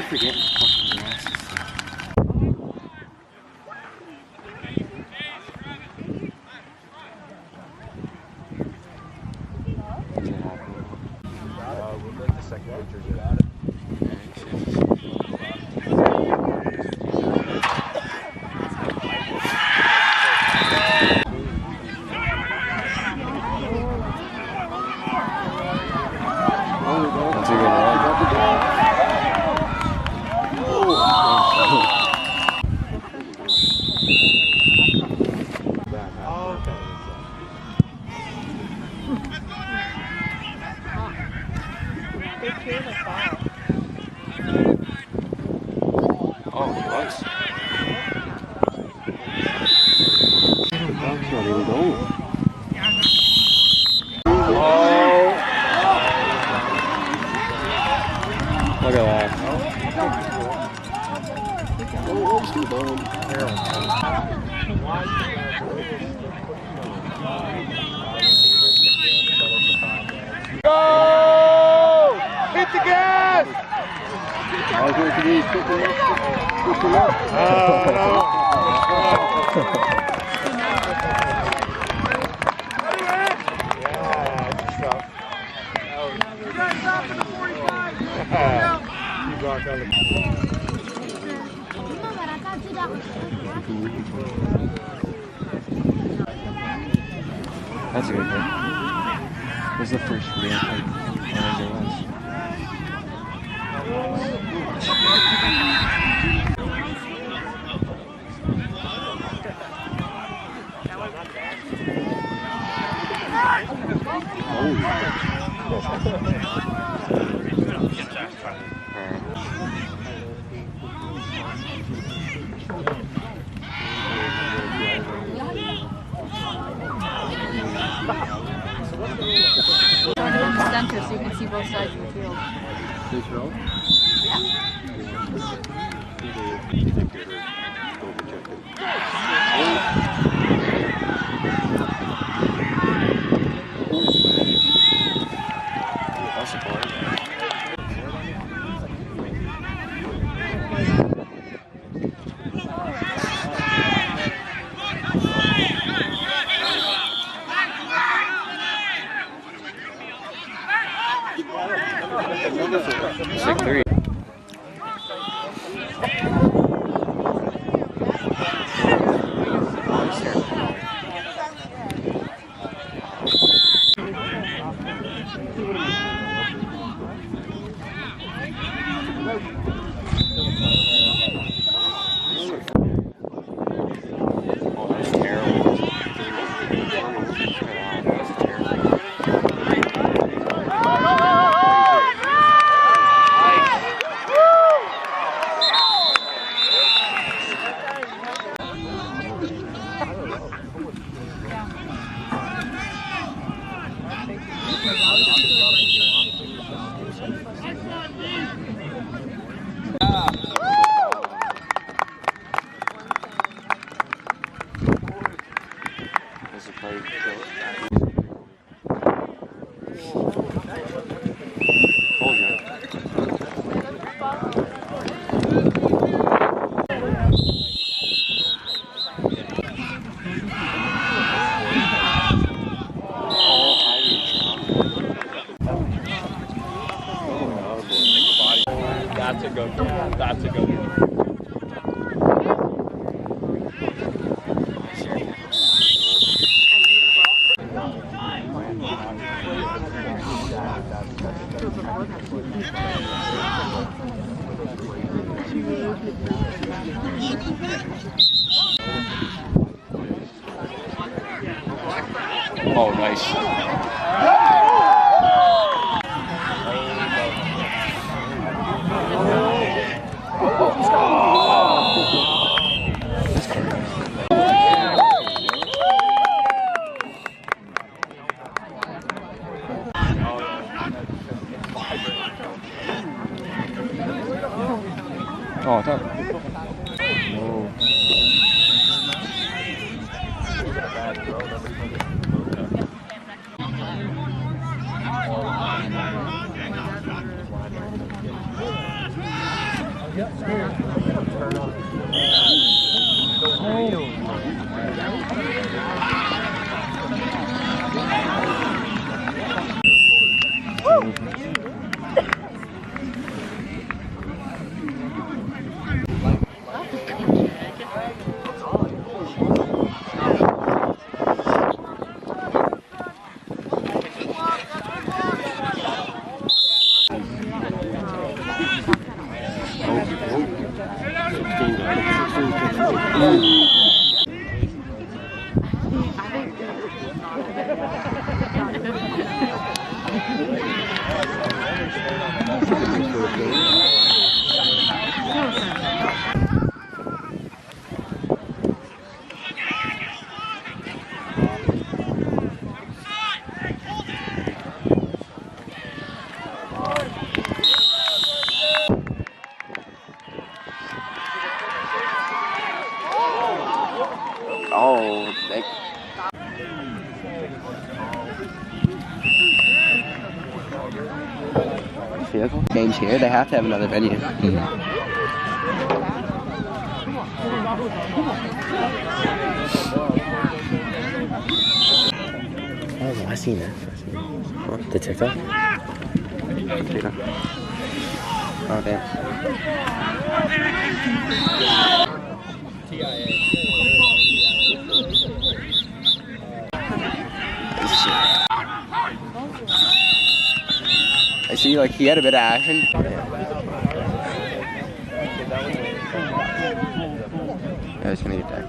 forget fucking glasses. We'll make the second picture. Look at that. Go! Hit the gas! That's a good pick. This is the first real pick there was. Center, so you can see both sides of the field. This row? Yeah. That's a board. Sick three. That's a good one. That's a good one. Oh, nice. Oh, I thought. Oh. Oh, games here, they have to have another venue. Oh, I seen that. What, the TikTok? Oh, damn. I see, like, he had a bit of action. I was gonna get that.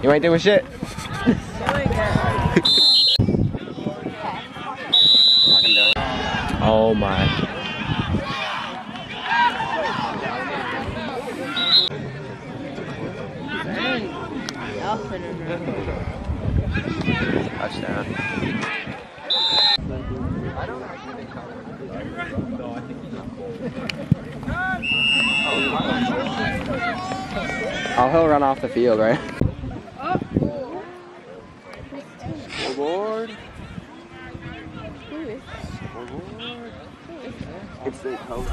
You ain't doing shit. Oh my. Touchdown. Oh, he'll run off the field, right? Scoreboard. It's the coach.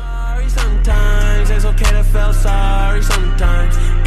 Sometimes it's okay to feel sorry sometimes.